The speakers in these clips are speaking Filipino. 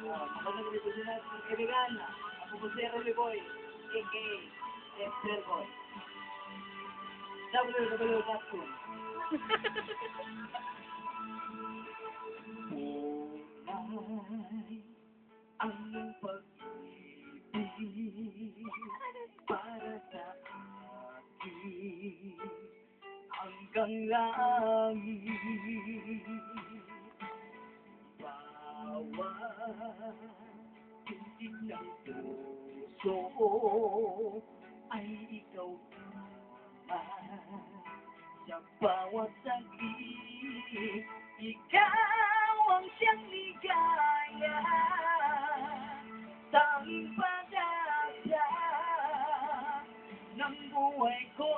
Magandang gabi po sa natin mga kaibigan. Ako po si Remy Boy, a.k.a. Esther Boy. www.com. Tunay ang pag-ibig para sa akin hanggang langit. Bawat tindig ng puso ay ikaw naman. Sa bawat saglit, ikaw ang siyang ligaya. Tanging pag-asa ng buhay ko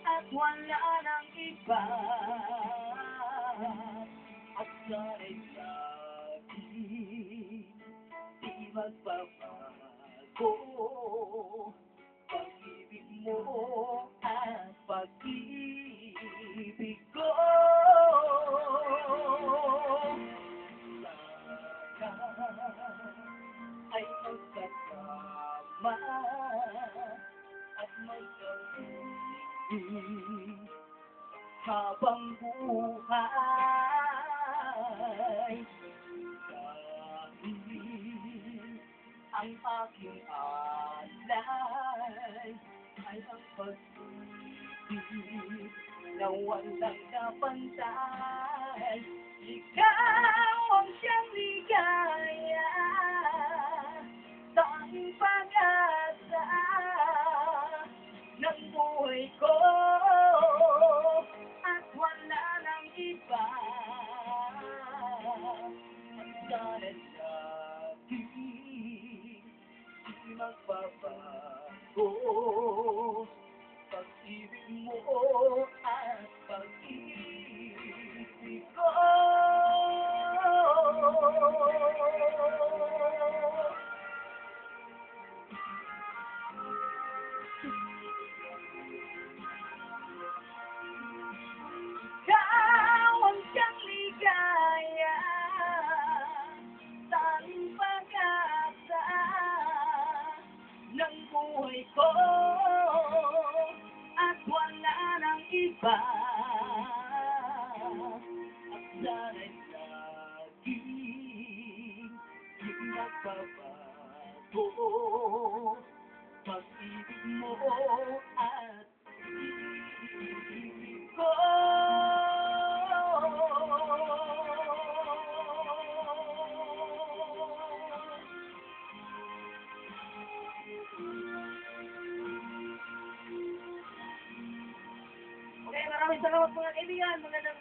at wala nang iba. At sana'y lagi di magbabago pag-ibig mo at pag-ibig ko. Sana ay magkasama at magkaibig habang buhay. Dahil ang aking alay ay ang pag-ibig na walang kapantay. Ikaw ang siyang ligaya, tanging pag-asa ng buhay ko at wala nang iba. At sana'y lagi di magbabago pag-ibig mo at pag-ibig ko. Ikaw ang siyang ligaya, tanging pag-asa ng buhay ko at wala nang iba. At sana'y lagi di magbabago pag-ibig mo at pag-ibig ko. Okay, maraming salamat mga kaibigan. Magandang